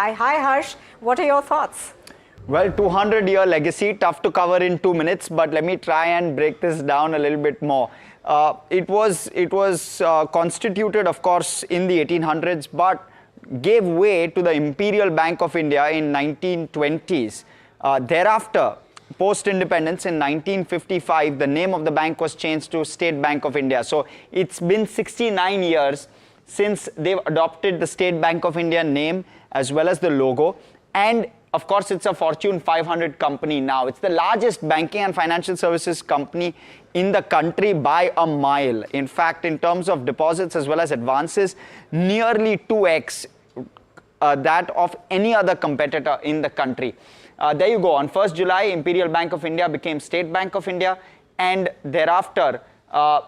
Hi Harsh, what are your thoughts? Well, 200-year legacy, tough to cover in 2 minutes, but let me try and break this down a little bit more. It was constituted, of course, in the 1800s, but gave way to the Imperial Bank of India in 1920s. Thereafter, post-independence in 1955, the name of the bank was changed to State Bank of India. So it's been 69 years since they've adopted the State Bank of India name as well as the logo. And of course, it's a Fortune 500 company now. It's the largest banking and financial services company in the country by a mile. In fact, in terms of deposits as well as advances, nearly 2x that of any other competitor in the country. There you go. On 1st July, Imperial Bank of India became State Bank of India, and thereafter,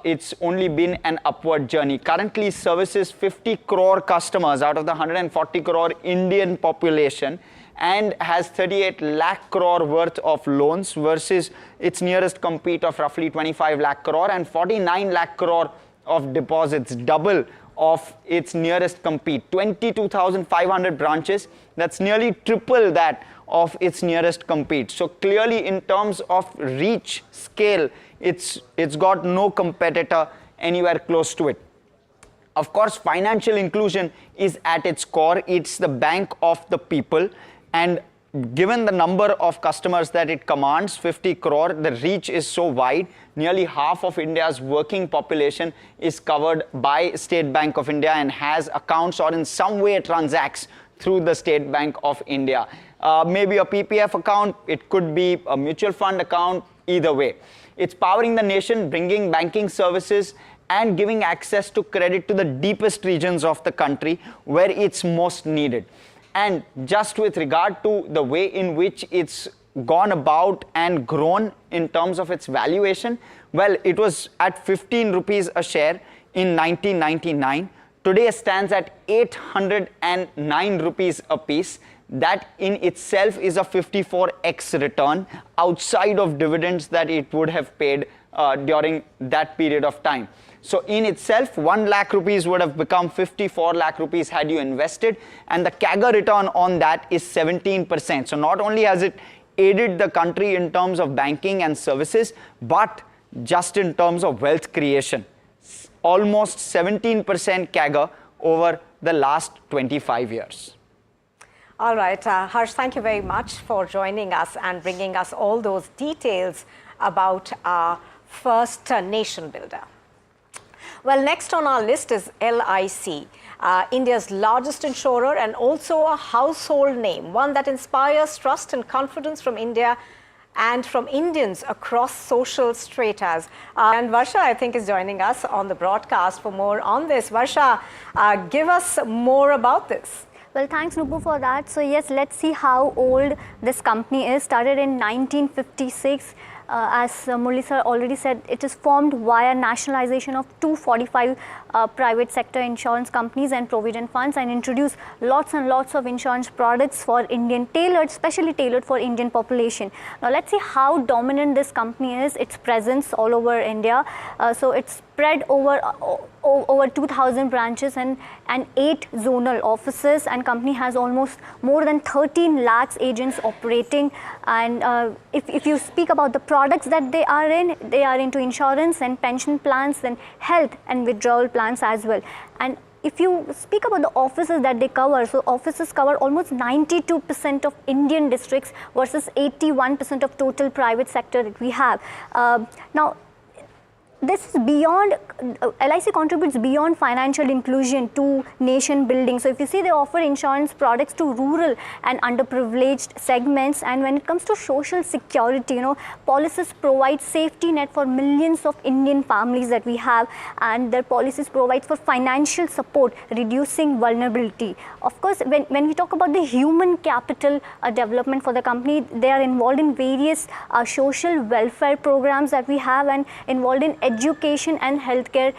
it's only been an upward journey. Currently services 50 crore customers out of the 140 crore Indian population, and has 38 lakh crore worth of loans versus its nearest compete of roughly 25 lakh crore and 49 lakh crore of deposits, double of its nearest compete. 22,500 branches, that's nearly triple that of its nearest compete. So clearly, in terms of reach, scale, it's got no competitor anywhere close to it. Of course, financial inclusion is at its core. It's the bank of the people, and given the number of customers that it commands, 50 crore, the reach is so wide. Nearly half of India's working population is covered by State Bank of India and has accounts or in some way transacts through the State Bank of India. Maybe a PPF account, it could be a mutual fund account, either way. It's powering the nation, bringing banking services and giving access to credit to the deepest regions of the country where it's most needed. And just with regard to the way in which it's gone about and grown in terms of its valuation, well, it was at 15 rupees a share in 1999. Today stands at 809 rupees a piece. That in itself is a 54x return outside of dividends that it would have paid during that period of time. So in itself, 1 lakh rupees would have become 54 lakh rupees had you invested, and the CAGR return on that is 17%. So not only has it aided the country in terms of banking and services, but just in terms of wealth creation, almost 17% CAGR over the last 25 years. All right, Harsh, thank you very much for joining us and bringing us all those details about our first nation builder. Well, next on our list is LIC, India's largest insurer and also a household name, one that inspires trust and confidence from India and from Indians across social stratas. And Varsha, I think, is joining us on the broadcast for more on this. Varsha, give us more about this. Well, thanks, Nupu, for that. So yes, let's see how old this company is. Started in 1956. As Murli sir already said, it is formed via nationalization of 245 private sector insurance companies and provident funds, and introduced lots and lots of insurance products for Indian, specially tailored for Indian population. Now let's see how dominant this company is, its presence all over India. So it's spread over 2,000 branches and 8 zonal offices, and company has almost more than 13 lakhs agents operating. And if you speak about the products that they are into insurance and pension plans, then health and withdrawal plans as well. And if you speak about the offices that they cover, so offices cover almost 92% of Indian districts versus 81% of total private sector that we have. Now, this is beyond, LIC contributes beyond financial inclusion to nation building. So if you see, they offer insurance products to rural and underprivileged segments. And when it comes to social security, policies provide safety net for millions of Indian families that we have, and their policies provide for financial support, reducing vulnerability. Of course, when we talk about the human capital development for the company, they are involved in various social welfare programs that we have, and involved in education and healthcare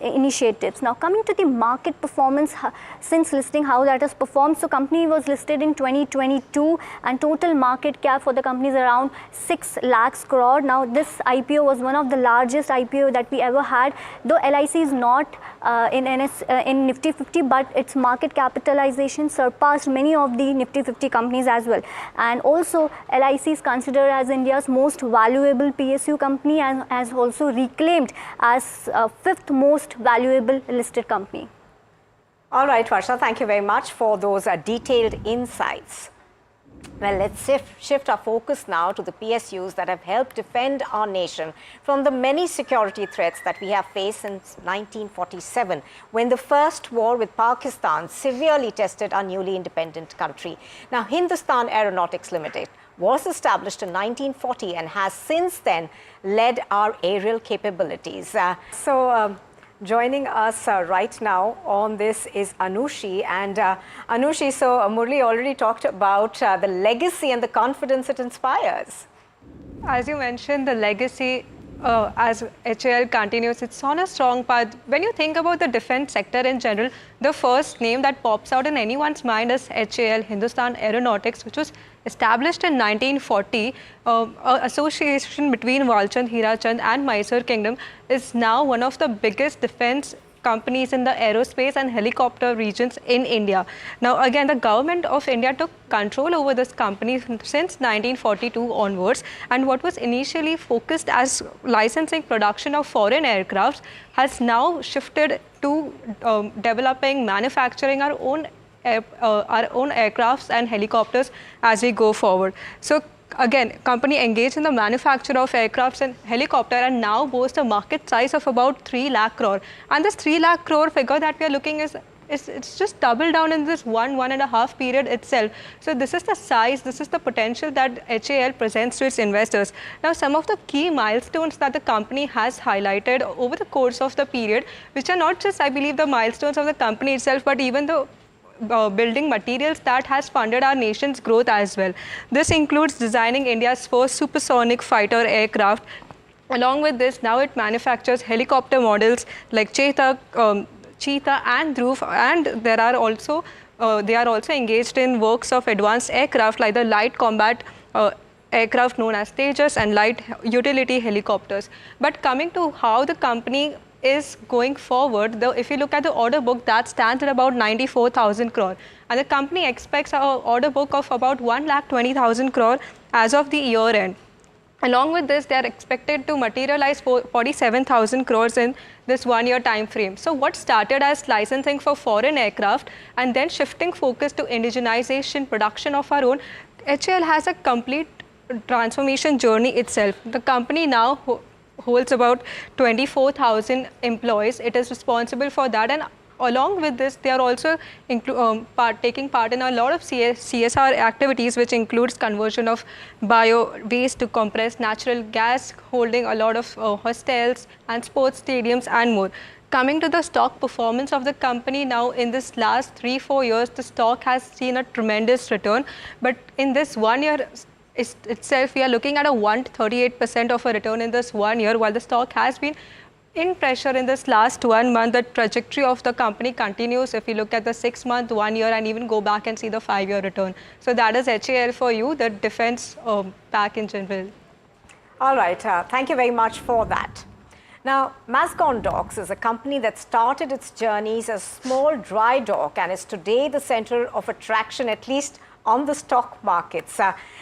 initiatives. Now coming to the market performance since listing, how that has performed. So company was listed in 2022 and total market cap for the company is around 6 lakhs crore. Now this IPO was one of the largest IPO that we ever had, though LIC is not in Nifty 50, but its market capitalization surpassed many of the Nifty 50 companies as well. And also LIC is considered as India's most valuable PSU company and has also reclaimed as 5th most valuable listed company. All right, Varsha, thank you very much for those detailed insights. Well, let's shift our focus now to the PSUs that have helped defend our nation from the many security threats that we have faced since 1947, when the first war with Pakistan severely tested our newly independent country. Now, Hindustan Aeronautics Limited was established in 1940 and has since then led our aerial capabilities. Joining us right now on this is Anushi. And Anushi, so Murli already talked about the legacy and the confidence it inspires. As you mentioned, the legacy as HAL continues, it's on a strong path. When you think about the defense sector in general, the first name that pops out in anyone's mind is HAL, Hindustan Aeronautics, which was established in 1940. Association between Walchand, Hirachand and Mysore Kingdom is now one of the biggest defense companies in the aerospace and helicopter regions in India. Now again, the government of India took control over this company since 1942 onwards, and what was initially focused as licensing production of foreign aircrafts has now shifted to developing, manufacturing our own aircrafts and helicopters as we go forward. So again, company engaged in the manufacture of aircrafts and helicopter and now boasts a market size of about 3 lakh crore. And this 3 lakh crore figure that we are looking is it's just doubled down in this 1.5 period itself. So this is the size, this is the potential that HAL presents to its investors. Now, some of the key milestones that the company has highlighted over the course of the period, which are not just, I believe, the milestones of the company itself, but even the building materials that has funded our nation's growth as well. This includes designing India's first supersonic fighter aircraft. Along with this, now it manufactures helicopter models like Cheetah and Dhruv, and they are also engaged in works of advanced aircraft like the light combat aircraft known as Tejas and light utility helicopters. But coming to how the company is going forward, if you look at the order book, that stands at about 94,000 crore. And the company expects an order book of about 1,20,000 crore as of the year end. Along with this, they are expected to materialize 47,000 crores in this 1 year time frame. So what started as licensing for foreign aircraft and then shifting focus to indigenization, production of our own, HAL has a complete transformation journey itself. The company now holds about 24,000 employees. It is responsible for that, and along with this, they are also taking part in a lot of CSR activities, which includes conversion of bio waste to compressed natural gas, holding a lot of hostels and sports stadiums and more. Coming to the stock performance of the company now, in this last 3-4 years, the stock has seen a tremendous return. But in this 1 year itself, we are looking at a 138% of a return in this 1 year, while the stock has been in pressure in this last 1 month. The trajectory of the company continues if you look at the 6 month, 1 year, and even go back and see the 5 year return. So that is HAL for you, the defense pack in general. All right, thank you very much for that. Now, Mazgon Docks is a company that started its journeys as a small dry dock and is today the center of attraction, at least on the stock markets.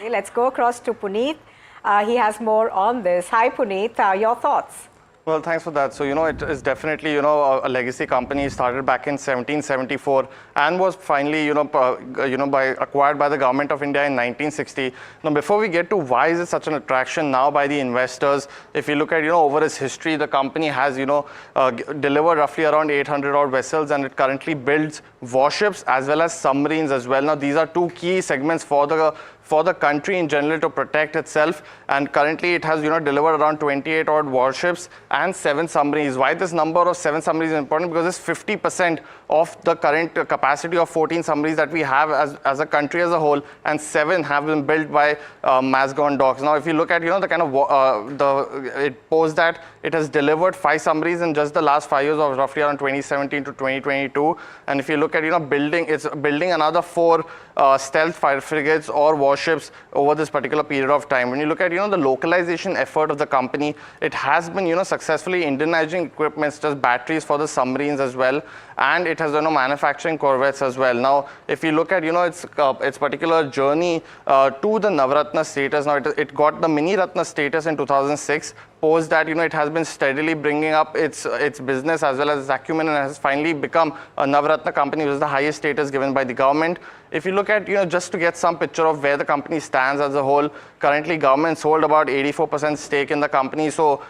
Let's go across to Puneet. He has more on this. Hi, Puneet. Your thoughts? Well, thanks for that. So, it is definitely, a legacy company. Started back in 1774 and was finally, acquired by the government of India in 1960. Now, before we get to why is it such an attraction now by the investors, if you look at, over its history, the company has, delivered roughly around 800 odd vessels, and it currently builds warships as well as submarines as well. Now, these are two key segments for the country in general to protect itself, and currently it has delivered around 28 odd warships and 7 submarines. Why this number of 7 submarines is important? Because it's 50% of the current capacity of 14 submarines that we have as a country as a whole, and 7 have been built by Mazagon Docks. Now, if you look at the kind of it posed that it has delivered 5 submarines in just the last 5 years, of roughly around 2017 to 2022. And if you look at it's building another 4 stealth fighter frigates or warships over this particular period of time. When you look at the localization effort of the company, it has been successfully Indianizing equipment such as batteries for the submarines as well, and it has manufacturing corvettes as well. Now, if you look at its particular journey to the Navratna status, now it got the Mini Ratna status in 2006. Post that it has been steadily bringing up its business as well as its acumen, and has finally become a Navratna company, which is the highest status given by the government. If you look at just to get some picture of where the company stands as a whole, currently government sold about 84% stake in the company, so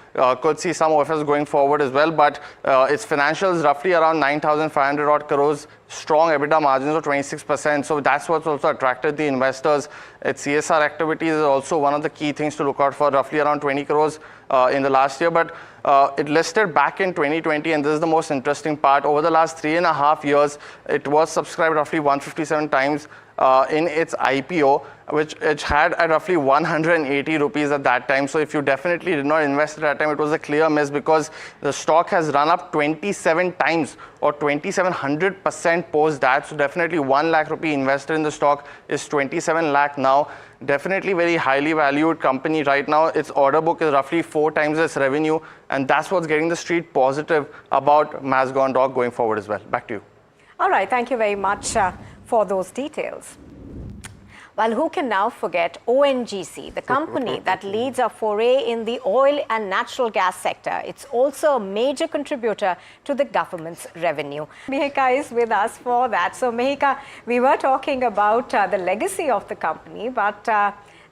could see some OFS going forward as well. But its financials roughly around 9,500 odd crores, strong EBITDA margins of 26%. So that's what's also attracted the investors. Its CSR activities is also one of the key things to look out for, roughly around 20 crores in the last year. But it listed back in 2020, and this is the most interesting part. Over the last 3.5 years, it was subscribed roughly 157 times in its IPO, which it had at roughly 180 rupees at that time. So if you definitely did not invest at that time, it was a clear miss, because the stock has run up 27 times or 2700% post that. So definitely 1 lakh rupee invested in the stock is 27 lakh now. Definitely very highly valued company right now. Its order book is roughly 4 times its revenue, and that's what's getting the street positive about Mazagon Dock going forward as well. Back to you. All right, thank you very much for those details. Well, who can now forget ONGC, the company that leads a foray in the oil and natural gas sector. It's also a major contributor to the government's revenue. Mihika is with us for that. So, Mihika, we were talking about the legacy of the company, but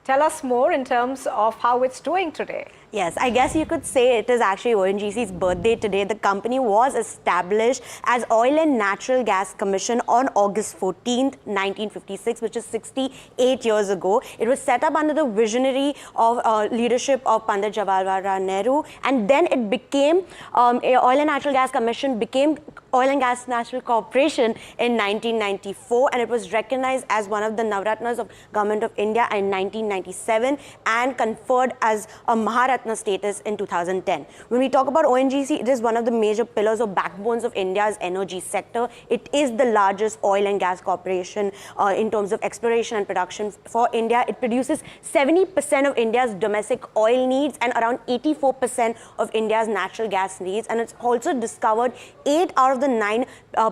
tell us more in terms of how it's doing today. Yes, I guess you could say it is actually ONGC's birthday today. The company was established as Oil and Natural Gas Commission on August 14th, 1956, which is 68 years ago. It was set up under the visionary of leadership of Pandit Jawaharlal Nehru, and then it became Oil and Natural Gas Commission became Oil and Gas National Corporation in 1994, and it was recognized as one of the Navratnas of Government of India in 1997 and conferred as a Maharatna status in 2010. When we talk about ONGC, it is one of the major pillars or backbones of India's energy sector. It is the largest oil and gas corporation in terms of exploration and production for India. It produces 70% of India's domestic oil needs and around 84% of India's natural gas needs. And it's also discovered 8 out of the 9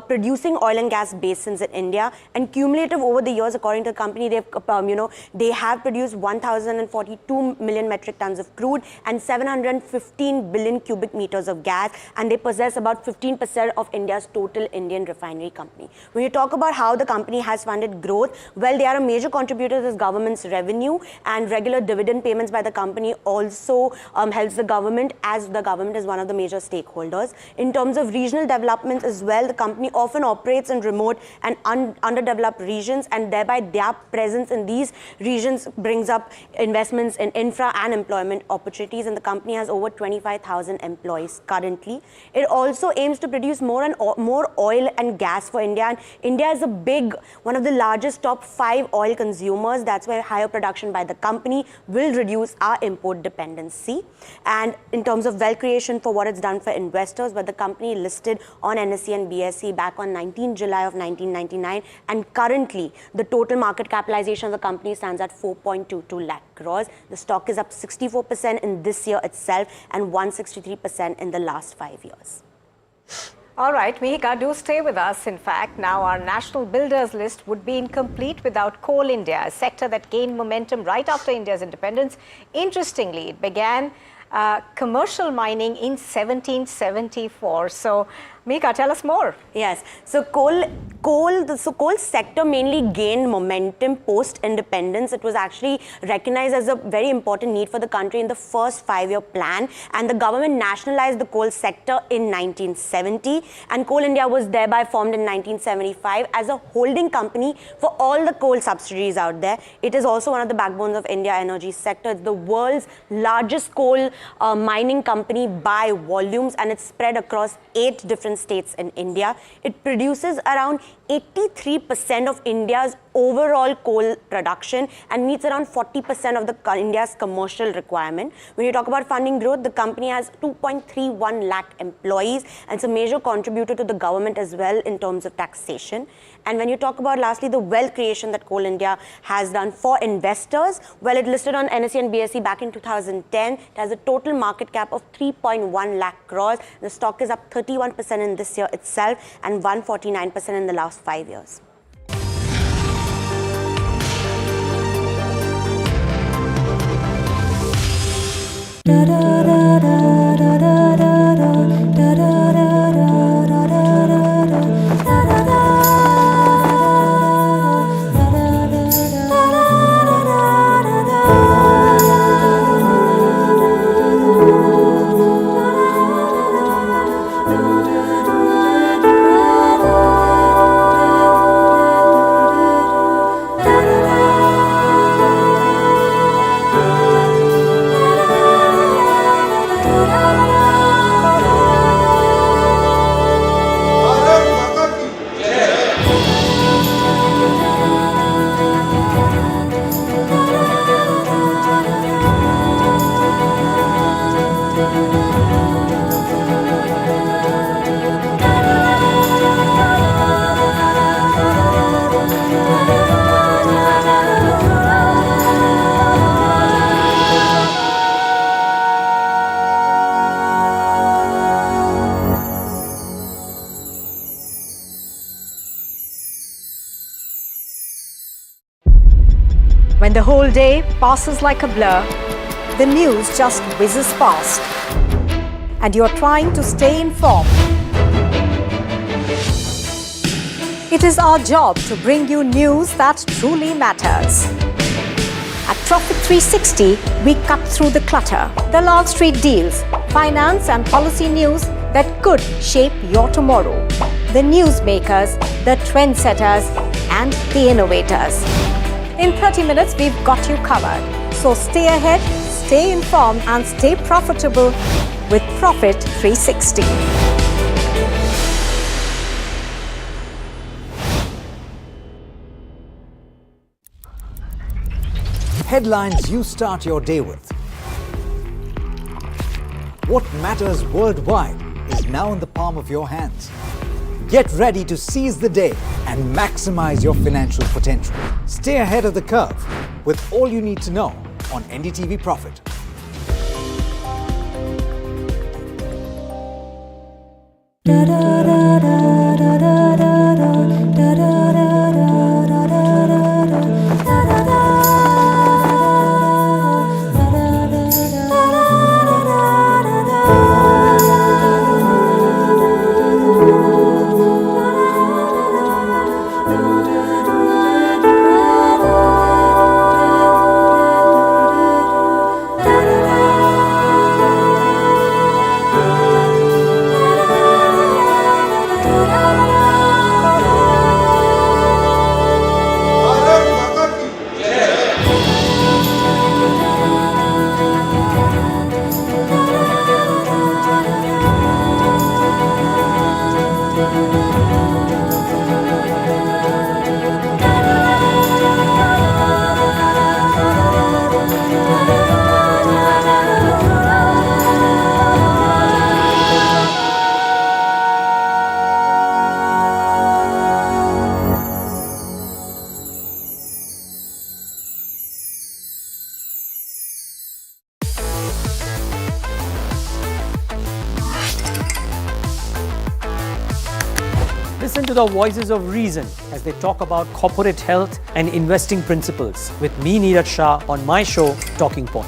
producing oil and gas basins in India. And cumulative over the years, according to the company, they have produced 1,042 million metric tons of crude and 715 billion cubic meters of gas, and they possess about 15% of India's total Indian refinery company. When you talk about how the company has funded growth, well, they are a major contributor to this government's revenue, and regular dividend payments by the company also helps the government, as the government is one of the major stakeholders. In terms of regional development as well, the company often operates in remote and underdeveloped regions, and thereby their presence in these regions brings up investments in infra and employment opportunities, and the company has over 25,000 employees currently. It also aims to produce more oil and gas for India, and India is one of the largest top 5 oil consumers. That's why higher production by the company will reduce our import dependency. And in terms of wealth creation for what it's done for investors, but the company listed on NSE and BSE back on 19 July of 1999, and currently the total market capitalization of the company stands at 4.22 lakh crores. The stock is up 64% in this year itself and 163% in the last 5 years. All right, Mihika, do stay with us. In fact, now our national builders list would be incomplete without Coal India, a sector that gained momentum right after India's independence. Interestingly, it began commercial mining in 1774. So, Mihika, tell us more. Yes. So coal sector mainly gained momentum post-independence. It was actually recognized as a very important need for the country in the first 5-year plan, and the government nationalized the coal sector in 1970, and Coal India was thereby formed in 1975 as a holding company for all the coal subsidiaries out there. It is also one of the backbones of India energy sector. It's the world's largest coal mining company by volumes, and it's spread across 8 different states in India. It produces around 83% of India's overall coal production and meets around 40% of India's commercial requirement. When you talk about funding growth, the company has 2.31 lakh employees and it's a major contributor to the government as well in terms of taxation. And when you talk about lastly the wealth creation that Coal India has done for investors, well, it listed on NSE and BSE back in 2010. It has a total market cap of 3.1 lakh crores. The stock is up 31% in this year itself and 149% in the last 5 years. When the whole day passes like a blur, the news just whizzes past, and you're trying to stay informed. It is our job to bring you news that truly matters. At Profit 360, we cut through the clutter, the Wall Street deals, finance and policy news that could shape your tomorrow. The newsmakers, the trendsetters, and the innovators. In 30 minutes, we've got you covered. So stay ahead, stay informed, and stay profitable with Profit 360. Headlines you start your day with. What matters worldwide is now in the palm of your hands. Get ready to seize the day and maximize your financial potential. Stay ahead of the curve with all you need to know on NDTV Profit. Listen to the voices of reason as they talk about corporate health and investing principles with me, Neeraj Shah, on my show, Talking Point.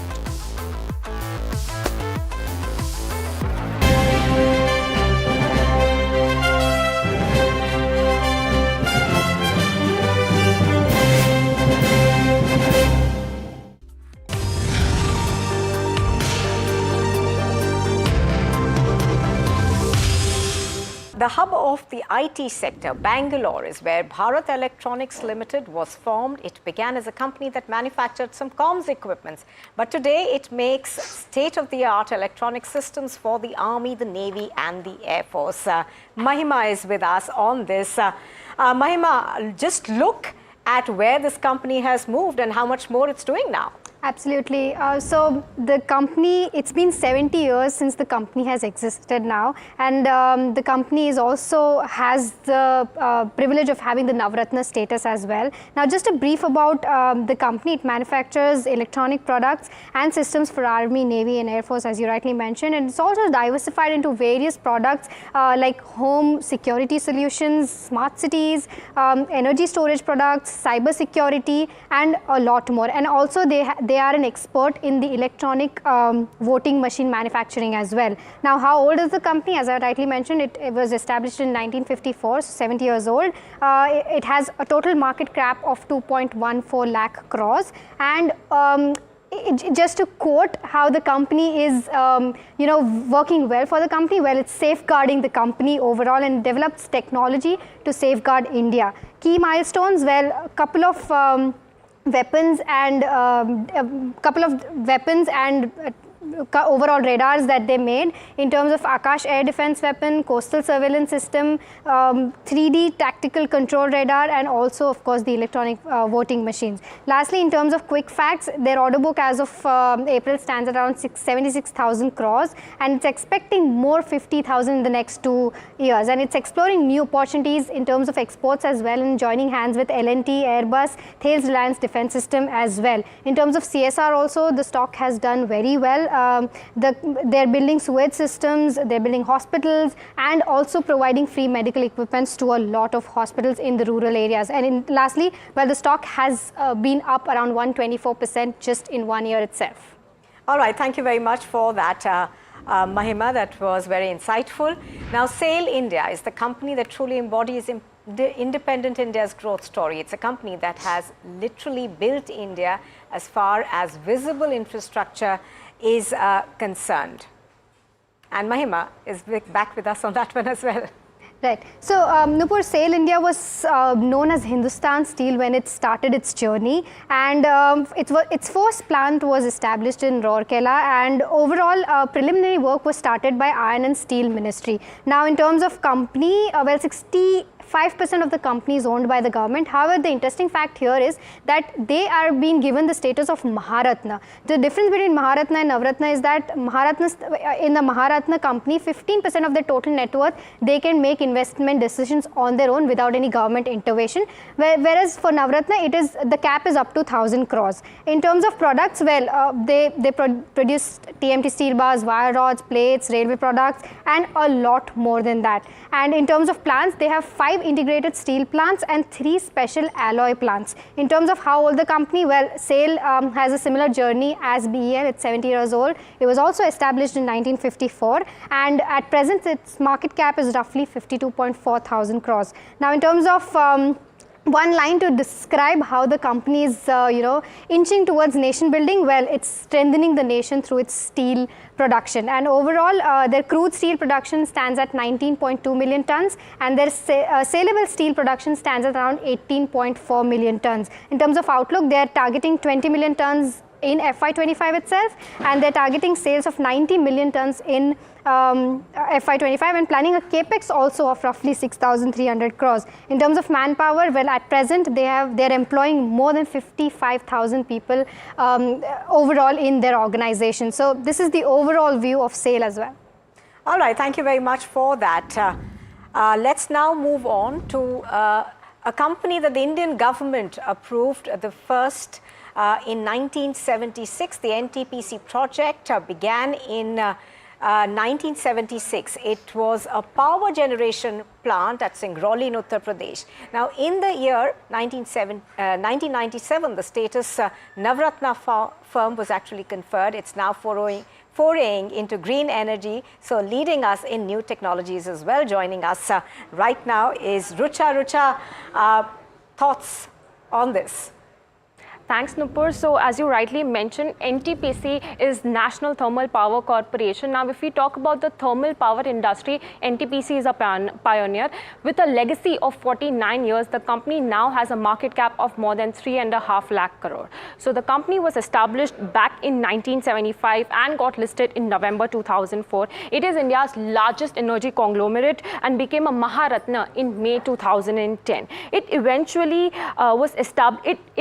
The hub of the IT sector, Bangalore, is where Bharat Electronics Limited was formed. It began as a company that manufactured some comms equipments, but today it makes state-of-the-art electronic systems for the Army, the Navy, and the Air Force. Mahima is with us on this. Mahima, just look at where this company has moved and how much more it's doing now. Absolutely. So the company, it's been 70 years since the company has existed now, and the company is also has the privilege of having the Navratna status as well. Now, just a brief about the company. It manufactures electronic products and systems for Army, Navy, and Air Force, as you rightly mentioned, and it's also diversified into various products like home security solutions, smart cities, energy storage products, cyber security, and a lot more. And also they are an expert in the electronic voting machine manufacturing as well. Now, how old is the company? As I rightly mentioned, it was established in 1954, so 70 years old. It has a total market cap of 2.14 lakh crores, and just to quote how the company is, working well for the company, well, it's safeguarding the company overall and develops technology to safeguard India. Key milestones, well, a couple of weapons and overall radars that they made in terms of Akash air defense weapon, coastal surveillance system, 3D tactical control radar, and also of course the electronic voting machines. Lastly, in terms of quick facts, their order book as of April stands at around 76,000 crores, and it's expecting more 50,000 in the next 2 years, and it's exploring new opportunities in terms of exports as well, and joining hands with L&T, Airbus, Thales Reliance Defense System as well. In terms of CSR also, the stock has done very well. They're building sewage systems, they're building hospitals, and also providing free medical equipments to a lot of hospitals in the rural areas. And lastly, well, the stock has been up around 124% just in 1 year itself. All right, thank you very much for that, Mahima. That was very insightful. Now, SAIL India is the company that truly embodies independent India's growth story. It's a company that has literally built India as far as visible infrastructure is concerned. And Mahima is back with us on that one as well. Right. So, Nupur, SAIL India was known as Hindustan Steel when it started its journey, and its first plant was established in Rourkela, and overall preliminary work was started by Iron and Steel Ministry. Now, in terms of company, well, 65% of the company is owned by the government. However, the interesting fact here is that they are being given the status of Maharatna. The difference between Maharatna and Navratna is that in the Maharatna company, 15% of their total net worth, they can make investment decisions on their own without any government intervention. Whereas for Navratna, the cap is up to 1,000 crores. In terms of products, well, they produce TMT steel bars, wire rods, plates, railway products, and a lot more than that. And in terms of plants, they have 5 integrated steel plants and 3 special alloy plants. In terms of how old the company, well, SAIL has a similar journey as BEL. It's 70 years old. It was also established in 1954, and at present its market cap is roughly 52.4 thousand crores. Now, in terms of one line to describe how the company is, inching towards nation building, well, it's strengthening the nation through its steel production. And overall, their crude steel production stands at 19.2 million tons, and their saleable steel production stands at around 18.4 million tons. In terms of outlook, they are targeting 20 million tons in FY25 itself, and they're targeting sales of 90 million tons in FY25, and planning a capex also of roughly 6,300 crores. In terms of manpower, well, at present they're employing more than 55,000 people overall in their organization. So this is the overall view of SAIL as well. All right, thank you very much for that. Let's now move on to a company that the Indian government approved the first in 1976. The NTPC project began in 1976. It was a power generation plant at Singrauli in Uttar Pradesh. Now, in the year 1997, the status Navratna firm was actually conferred. It's now foraying into green energy, so leading us in new technologies as well. Joining us right now is Rucha. Rucha, thoughts on this? Thanks, Nupur. So, as you rightly mentioned, NTPC is National Thermal Power Corporation. Now, if we talk about the thermal power industry, NTPC is a pioneer. With a legacy of 49 years, the company now has a market cap of more than 3.5 lakh crore. So, the company was established back in 1975 and got listed in November 2004. It is India's largest energy conglomerate and became a Maharatna in May 2010. It eventually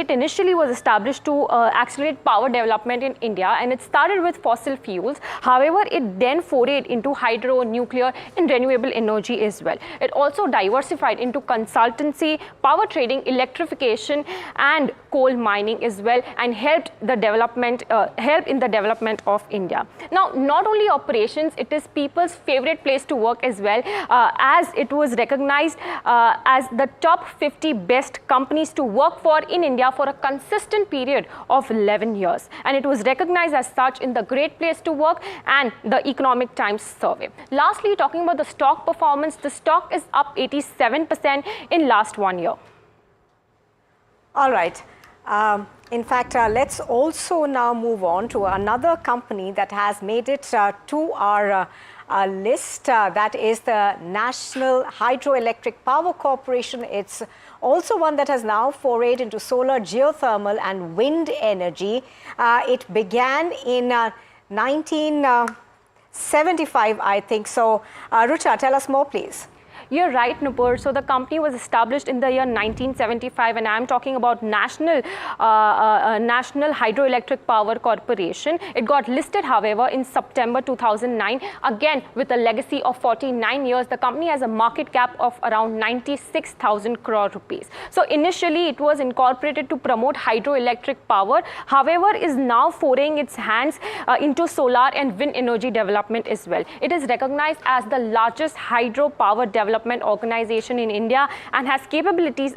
initially was established to accelerate power development in India, and it started with fossil fuels. However, it then forayed into hydro, nuclear and renewable energy as well. It also diversified into consultancy, power trading, electrification and coal mining as well, and helped in the development of India. Now, not only operations, it is people's favorite place to work as well, as it was recognized as the top 50 best companies to work for in India for a consistent period of 11 years. And it was recognized as such in the Great Place to Work and the Economic Times survey. Lastly, talking about the stock performance, the stock is up 87% in last 1 year. All right. In fact, let's also now move on to another company that has made it to our list. That is the National Hydroelectric Power Corporation. It's also one that has now forayed into solar, geothermal and wind energy. It began in 1975, I think. So, Rucha, tell us more, please. You're right, Nupur. So the company was established in the year 1975, and I'm talking about National Hydroelectric Power Corporation. It got listed, however, in September 2009. Again, with a legacy of 49 years, the company has a market cap of around 96,000 crore rupees. So initially, it was incorporated to promote hydroelectric power. However, is now foraying its hands into solar and wind energy development as well. It is recognized as the largest hydropower development organization in India and has activities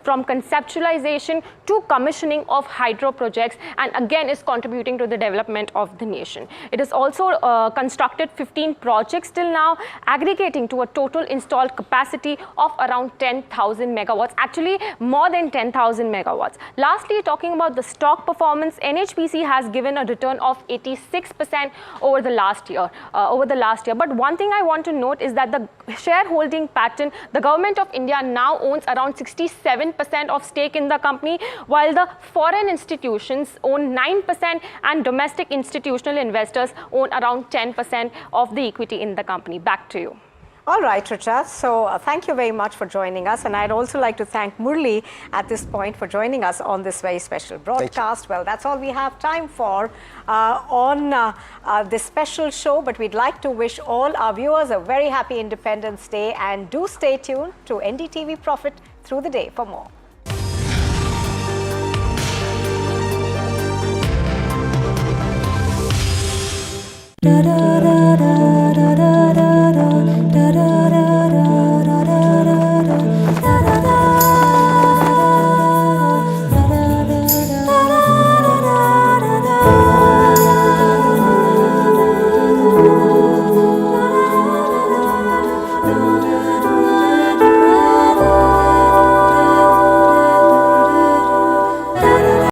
from conceptualization to commissioning of hydro projects, and again is contributing to the development of the nation. It has also constructed 15 projects till now, aggregating to a total installed capacity of around 10,000 megawatts, actually more than 10,000 megawatts. Lastly, talking about the stock performance, NHPC has given a return of 86% over the last year. But one thing I want to note is that the shareholding pattern, the government of India now owns around 67% of stake in the company, while the foreign institutions own 9% and domestic institutional investors own around 10% of the equity in the company. Back to you. All right, Richa. So thank you very much for joining us. And I'd also like to thank Murli at this point for joining us on this very special broadcast. Well, that's all we have time for on this special show. But we'd like to wish all our viewers a very happy Independence Day. And do stay tuned to NDTV Profit through the day for more. Da-da.